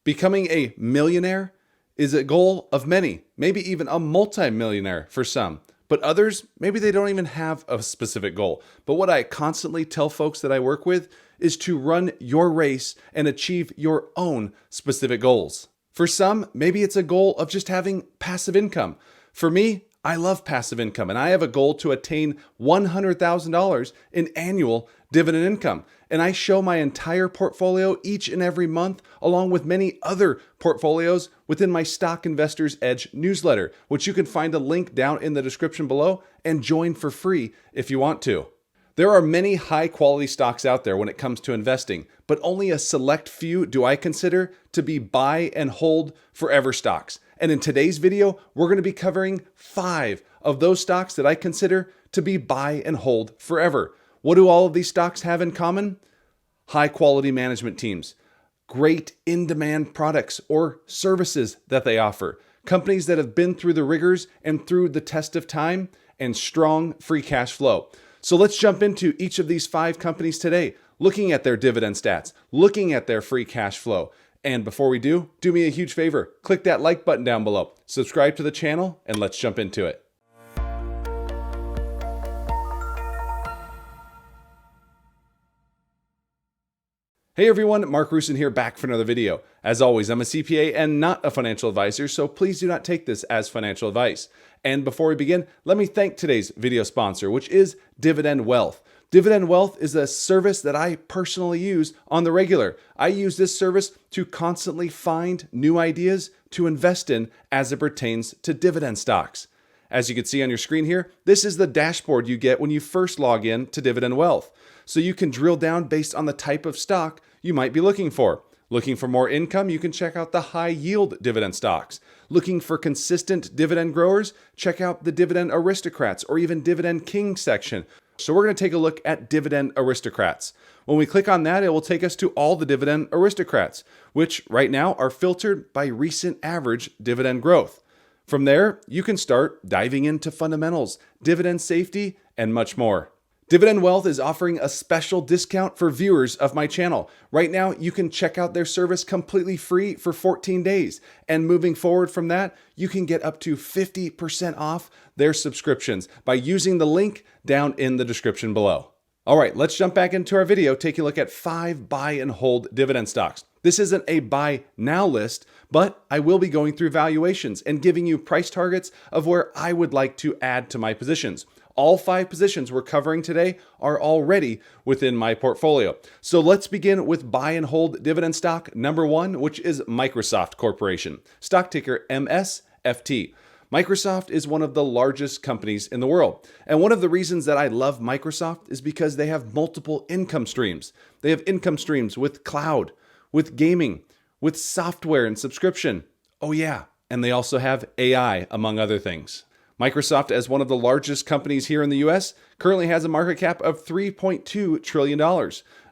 Becoming a millionaire is a goal of many, maybe even a multi-millionaire for some. But others, maybe they don't even have a specific goal. But what I constantly tell folks that I work with is to run your race and achieve your own specific goals. For some, maybe it's a goal of just having passive income. For me, I love passive income, and I have a goal to attain $100,000 in annual dividend income. And I show my entire portfolio each and every month, along with many other portfolios within my Stock Investors Edge newsletter, which you can find a link down in the description below and join for free if you want to. There are many high quality stocks out there when it comes to investing, but only a select few do I consider to be buy and hold forever stocks. And in today's video, we're going to be covering 5 of those stocks that I consider to be buy and hold forever. What do all of these stocks have in common? High quality management teams, great in-demand products or services that they offer, companies that have been through the rigors and through the test of time, and strong free cash flow. So let's jump into each of these 5 companies today, looking at their dividend stats, looking at their free cash flow. And before we do me a huge favor, click that like button down below, subscribe to the channel, and let's jump into it. Hey everyone, Mark Roussin here, back for another video. As always, I'm a CPA and not a financial advisor, so please do not take this as financial advice. And before we begin, let me thank today's video sponsor, which is Dividend Wealth. Dividend Wealth is a service that I personally use on the regular. I use this service to constantly find new ideas to invest in as it pertains to dividend stocks. As you can see on your screen here, this is the dashboard you get when you first log in to Dividend Wealth. So you can drill down based on the type of stock you might be looking for. Looking for more income, you can check out the high yield dividend stocks. Looking for consistent dividend growers, check out the Dividend Aristocrats or even Dividend King section. So we're going to take a look at Dividend Aristocrats. When we click on that, it will take us to all the Dividend Aristocrats, which right now are filtered by recent average dividend growth. From there, you can start diving into fundamentals, dividend safety, and much more. Dividend Wealth is offering a special discount for viewers of my channel. Right now, you can check out their service completely free for 14 days. And moving forward from that, you can get up to 50% off their subscriptions by using the link down in the description below. All right, let's jump back into our video, take a look at 5 buy and hold dividend stocks. This isn't a buy now list, but I will be going through valuations and giving you price targets of where I would like to add to my positions. All 5 positions we're covering today are already within my portfolio. So let's begin with buy and hold dividend stock number 1, which is Microsoft Corporation, stock ticker MSFT. Microsoft is one of the largest companies in the world. And one of the reasons that I love Microsoft is because they have multiple income streams. They have income streams with cloud, with gaming, with software and subscription. Oh yeah, and they also have AI, among other things. Microsoft, as one of the largest companies here in the US, currently has a market cap of $3.2 trillion.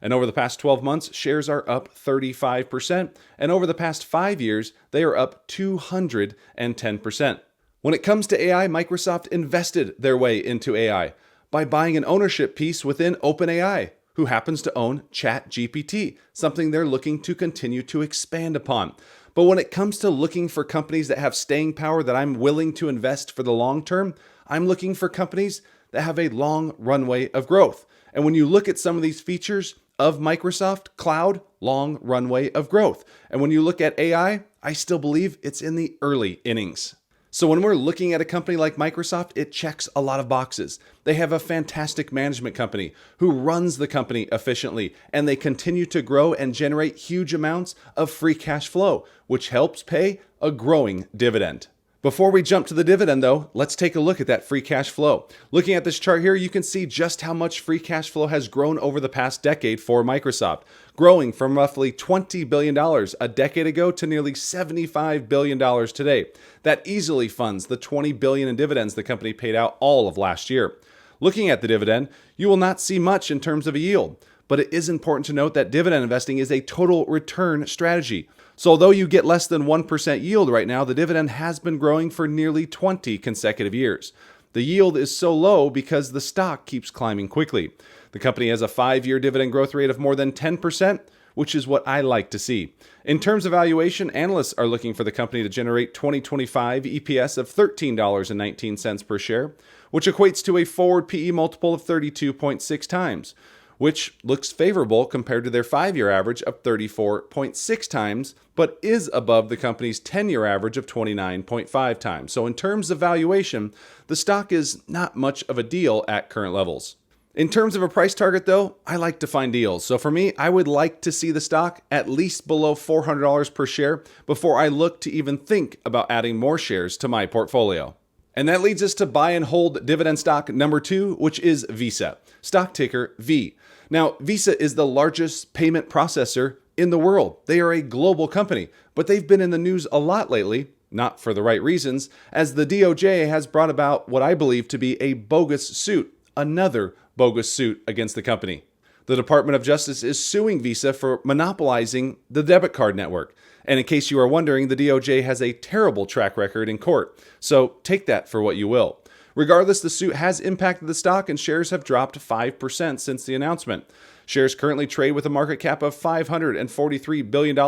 And over the past 12 months, shares are up 35%. And over the past 5 years, they are up 210%. When it comes to AI, Microsoft invested their way into AI by buying an ownership piece within OpenAI, who happens to own ChatGPT, something they're looking to continue to expand upon. But when it comes to looking for companies that have staying power that I'm willing to invest for the long term, I'm looking for companies that have a long runway of growth. And when you look at some of these features of Microsoft, cloud, long runway of growth. And when you look at AI, I still believe it's in the early innings. So when we're looking at a company like Microsoft, it checks a lot of boxes. They have a fantastic management company who runs the company efficiently, and they continue to grow and generate huge amounts of free cash flow, which helps pay a growing dividend. Before we jump to the dividend though, let's take a look at that free cash flow. Looking at this chart here, you can see just how much free cash flow has grown over the past decade for Microsoft, growing from roughly $20 billion a decade ago to nearly $75 billion today. That easily funds the $20 billion in dividends the company paid out all of last year. Looking at the dividend, you will not see much in terms of a yield, but it is important to note that dividend investing is a total return strategy. So although you get less than 1% yield right now, the dividend has been growing for nearly 20 consecutive years. The yield is so low because the stock keeps climbing quickly. The company has a 5-year dividend growth rate of more than 10%, which is what I like to see. In terms of valuation, analysts are looking for the company to generate 2025 EPS of $13.19 per share, which equates to a forward PE multiple of 32.6 times, which looks favorable compared to their 5-year average of 34.6 times, but is above the company's 10-year average of 29.5 times. So in terms of valuation, the stock is not much of a deal at current levels. In terms of a price target, though, I like to find deals. So for me, I would like to see the stock at least below $400 per share before I look to even think about adding more shares to my portfolio. And that leads us to buy and hold dividend stock number 2, which is Visa, stock ticker V. Now, Visa is the largest payment processor in the world. They are a global company, but they've been in the news a lot lately, not for the right reasons, as the DOJ has brought about what I believe to be a bogus suit, another bogus suit against the company. The Department of Justice is suing Visa for monopolizing the debit card network. And in case you are wondering, the DOJ has a terrible track record in court. So take that for what you will. Regardless, the suit has impacted the stock and shares have dropped 5% since the announcement. Shares currently trade with a market cap of $543 billion,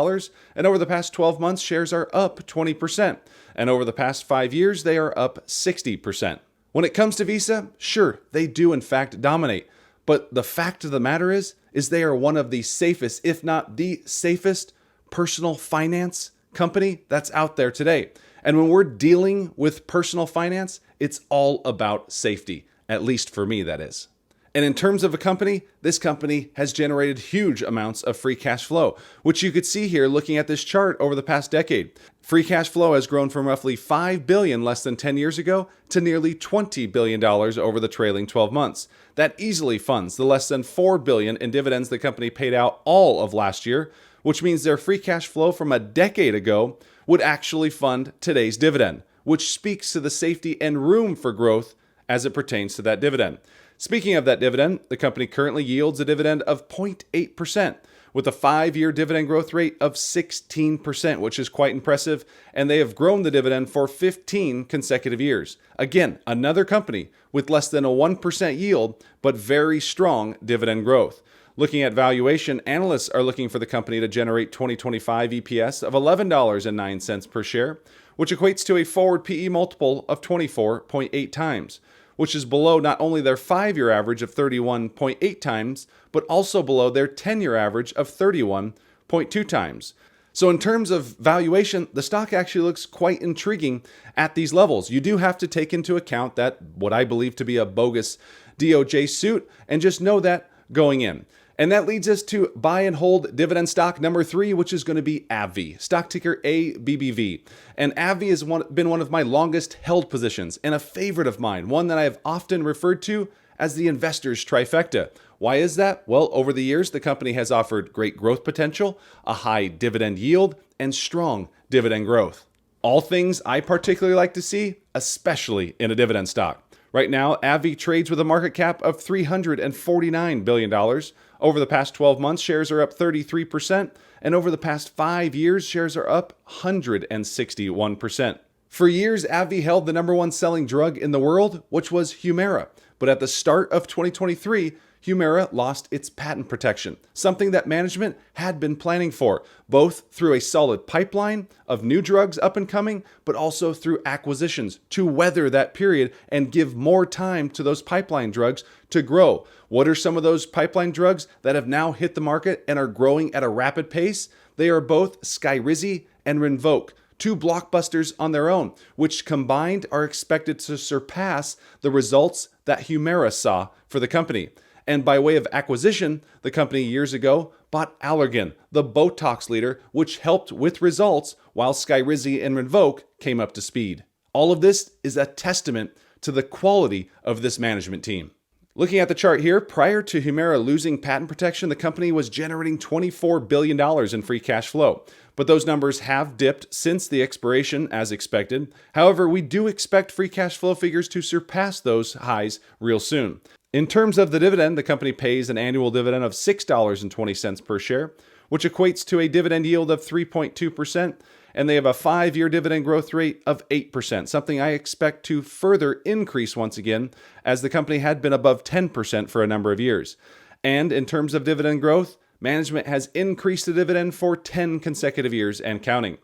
and over the past 12 months, shares are up 20%, and over the past 5 years, they are up 60%. When it comes to Visa, sure, they do in fact dominate, but the fact of the matter is they are one of the safest, if not the safest, personal finance company that's out there today. And when we're dealing with personal finance, it's all about safety, at least for me, that is. And in terms of a company, this company has generated huge amounts of free cash flow, which you could see here looking at this chart over the past decade. Free cash flow has grown from roughly $5 billion less than 10 years ago to nearly $20 billion over the trailing 12 months. That easily funds the less than $4 billion in dividends the company paid out all of last year, which means their free cash flow from a decade ago would actually fund today's dividend, which speaks to the safety and room for growth as it pertains to that dividend. Speaking of that dividend, the company currently yields a dividend of 0.8%, with a 5-year dividend growth rate of 16%, which is quite impressive, and they have grown the dividend for 15 consecutive years. Again, another company with less than a 1% yield, but very strong dividend growth. Looking at valuation, analysts are looking for the company to generate 2025 EPS of $11.09 per share, which equates to a forward PE multiple of 24.8 times, which is below not only their 5-year average of 31.8 times, but also below their 10-year average of 31.2 times. So in terms of valuation, the stock actually looks quite intriguing at these levels. You do have to take into account that what I believe to be a bogus DOJ suit, and just know that going in. And that leads us to buy and hold dividend stock number 3, which is going to be AbbVie, stock ticker ABBV. And AbbVie has been one of my longest held positions and a favorite of mine, one that I have often referred to as the investor's trifecta. Why is that? Well, over the years, the company has offered great growth potential, a high dividend yield, and strong dividend growth. All things I particularly like to see, especially in a dividend stock. Right now, AbbVie trades with a market cap of $349 billion. Over the past 12 months, shares are up 33%, and over the past 5 years, shares are up 161%. For years, AbbVie held the number 1 selling drug in the world, which was Humira. But at the start of 2023, Humira lost its patent protection, something that management had been planning for, both through a solid pipeline of new drugs up and coming, but also through acquisitions to weather that period and give more time to those pipeline drugs to grow. What are some of those pipeline drugs that have now hit the market and are growing at a rapid pace? They are both Skyrizi and Rinvoq, 2 blockbusters on their own, which combined are expected to surpass the results that Humira saw for the company. And by way of acquisition, the company years ago bought Allergan, the Botox leader, which helped with results while Skyrizi and Rinvoq came up to speed. All of this is a testament to the quality of this management team. Looking at the chart here, prior to Humira losing patent protection, the company was generating $24 billion in free cash flow. But those numbers have dipped since the expiration as expected. However, we do expect free cash flow figures to surpass those highs real soon. In terms of the dividend, the company pays an annual dividend of $6.20 per share, which equates to a dividend yield of 3.2%, and they have a 5-year dividend growth rate of 8%, something I expect to further increase once again, as the company had been above 10% for a number of years. And in terms of dividend growth, management has increased the dividend for 10 consecutive years and counting.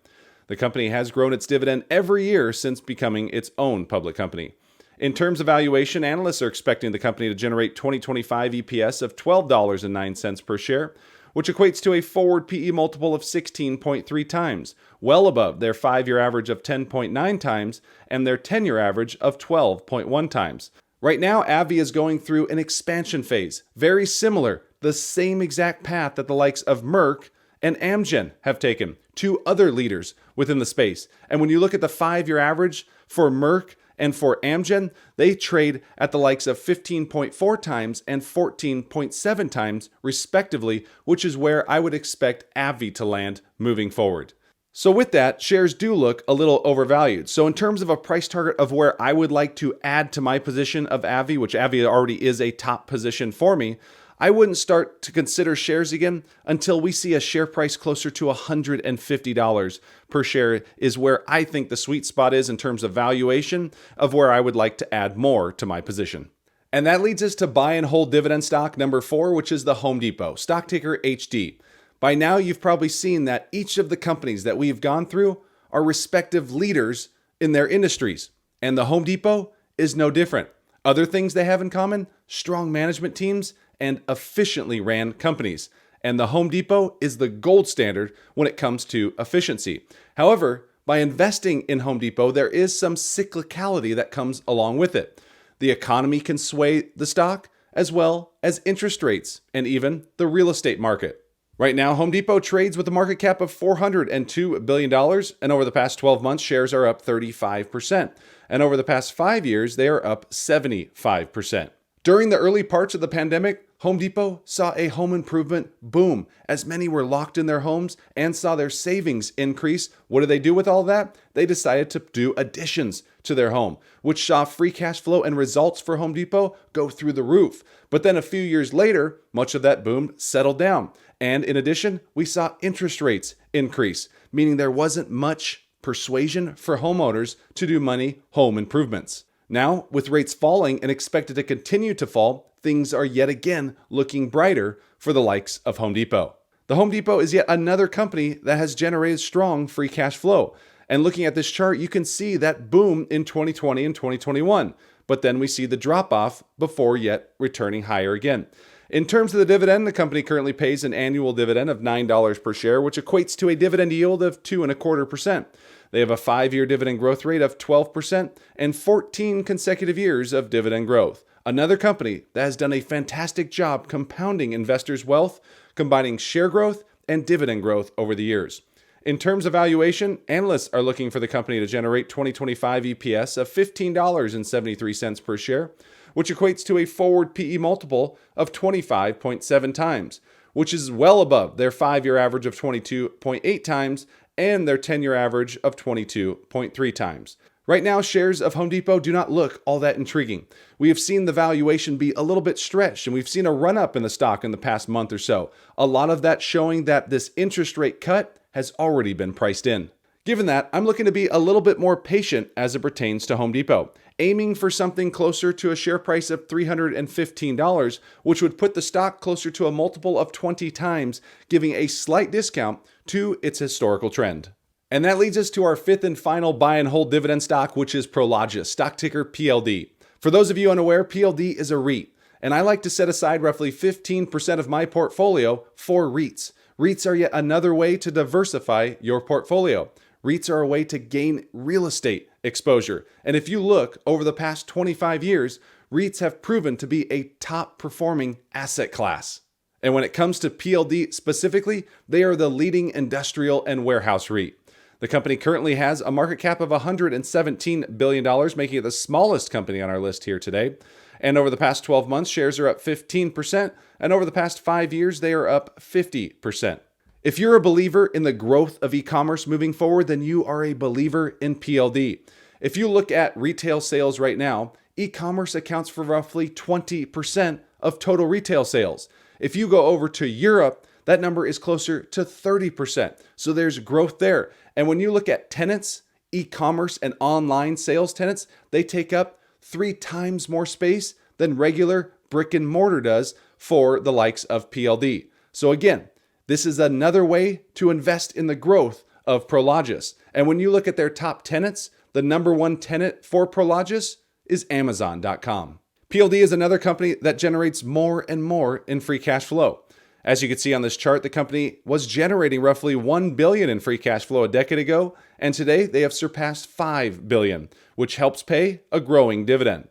The company has grown its dividend every year since becoming its own public company. In terms of valuation, analysts are expecting the company to generate 2025 EPS of $12.09 per share, which equates to a forward PE multiple of 16.3 times, well above their 5-year average of 10.9 times and their 10-year average of 12.1 times. Right now, AbbVie is going through an expansion phase, very similar, the same exact path that the likes of Merck and Amgen have taken, two other leaders within the space. And when you look at the 5-year average for Merck and for Amgen, they trade at the likes of 15.4 times and 14.7 times, respectively, which is where I would expect AbbVie to land moving forward. So with that, shares do look a little overvalued. So in terms of a price target of where I would like to add to my position of AbbVie, which AbbVie already is a top position for me, I wouldn't start to consider shares again until we see a share price closer to $150 per share is where I think the sweet spot is in terms of valuation of where I would like to add more to my position. And that leads us to buy and hold dividend stock number 4, which is the Home Depot, stock ticker HD. By now, you've probably seen that each of the companies that we've gone through are respective leaders in their industries, and the Home Depot is no different. Other things they have in common: strong management teams and efficiently ran companies. And the Home Depot is the gold standard when it comes to efficiency. However, by investing in Home Depot, there is some cyclicality that comes along with it. The economy can sway the stock, as well as interest rates and even the real estate market. Right now, Home Depot trades with a market cap of $402 billion, and over the past 12 months, shares are up 35%. And over the past 5 years, they are up 75%. During the early parts of the pandemic, Home Depot saw a home improvement boom as many were locked in their homes and saw their savings increase. What did they do with all that? They decided to do additions to their home, which saw free cash flow and results for Home Depot go through the roof. But then a few years later, much of that boom settled down. And in addition, we saw interest rates increase, meaning there wasn't much persuasion for homeowners to do money home improvements. Now, with rates falling and expected to continue to fall, things are yet again looking brighter for the likes of Home Depot. The Home Depot is yet another company that has generated strong free cash flow. And looking at this chart, you can see that boom in 2020 and 2021. But then we see the drop off before yet returning higher again. In terms of the dividend, the company currently pays an annual dividend of $9 per share, which equates to a dividend yield of 2.25%. They have a 5-year dividend growth rate of 12% and 14 consecutive years of dividend growth. Another company that has done a fantastic job compounding investors' wealth, combining share growth and dividend growth over the years. In terms of valuation, analysts are looking for the company to generate 2025 EPS of $15.73 per share, which equates to a forward PE multiple of 25.7 times, which is well above their 5-year average of 22.8 times and their 10-year average of 22.3 times. Right now, shares of Home Depot do not look all that intriguing. We have seen the valuation be a little bit stretched, and we've seen a run-up in the stock in the past month or so. A lot of that showing that this interest rate cut has already been priced in. Given that, I'm looking to be a little bit more patient as it pertains to Home Depot, aiming for something closer to a share price of $315, which would put the stock closer to a multiple of 20 times, giving a slight discount to its historical trend. And that leads us to our 5th and final buy and hold dividend stock, which is Prologis, stock ticker PLD. For those of you unaware, PLD is a REIT, and I like to set aside roughly 15% of my portfolio for REITs. REITs are yet another way to diversify your portfolio. REITs are a way to gain real estate exposure. And if you look over the past 25 years, REITs have proven to be a top performing asset class. And when it comes to PLD specifically, they are the leading industrial and warehouse REIT. The company currently has a market cap of $117 billion, making it the smallest company on our list here today. And over the past 12 months, shares are up 15%. And over the past 5 years, they are up 50%. If you're a believer in the growth of e-commerce moving forward, then you are a believer in PLD. If you look at retail sales right now, e-commerce accounts for roughly 20% of total retail sales. If you go over to Europe, that number is closer to 30%. So there's growth there. And when you look at tenants, e-commerce and online sales tenants, they take up 3 times more space than regular brick and mortar does for the likes of PLD. So again, this is another way to invest in the growth of Prologis. And when you look at their top tenants, the number one tenant for Prologis is Amazon.com. PLD is another company that generates more and more in free cash flow. As you can see on this chart, the company was generating roughly $1 billion in free cash flow a decade ago, and today they have surpassed $5 billion, which helps pay a growing dividend.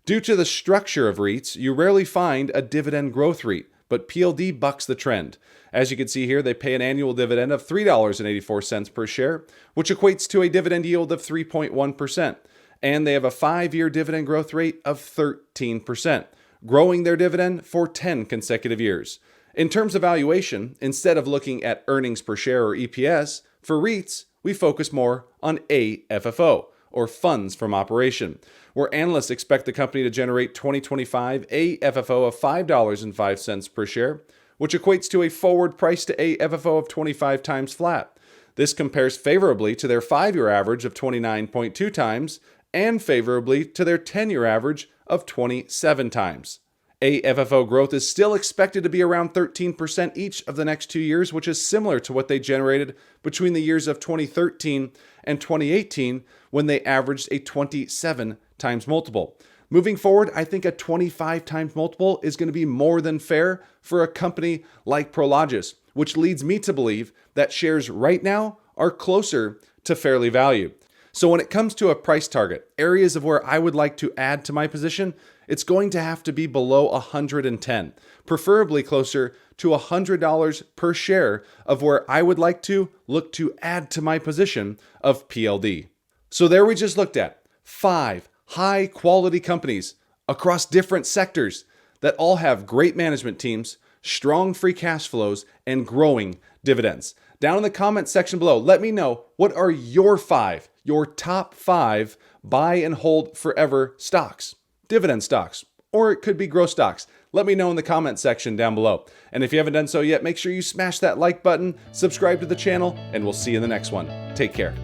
Due to the structure of REITs, you rarely find a dividend growth REIT, but PLD bucks the trend. As you can see here, they pay an annual dividend of $3.84 per share, which equates to a dividend yield of 3.1%. And they have a 5-year dividend growth rate of 13%, growing their dividend for 10 consecutive years. In terms of valuation, instead of looking at earnings per share or EPS, for REITs, we focus more on AFFO, or funds from operation, where analysts expect the company to generate 2025 AFFO of $5.05 per share, which equates to a forward price to AFFO of 25 times flat. This compares favorably to their 5-year average of 29.2 times and favorably to their 10-year average of 27 times. AFFO growth is still expected to be around 13% each of the next 2 years, which is similar to what they generated between the years of 2013 and 2018 when they averaged a 27 times multiple. Moving forward, I think a 25 times multiple is going to be more than fair for a company like Prologis, which leads me to believe that shares right now are closer to fairly valued. So when it comes to a price target, areas of where I would like to add to my position, it's going to have to be below 110, preferably closer to $100 per share of where I would like to look to add to my position of PLD. So there we just looked at 5 high quality companies across different sectors that all have great management teams, strong free cash flows, and growing dividends. Down in the comment section below, let me know what are your top 5 buy and hold forever stocks, dividend stocks, or it could be growth stocks. Let me know in the comment section down below. And if you haven't done so yet, make sure you smash that like button, subscribe to the channel, and we'll see you in the next one. Take care.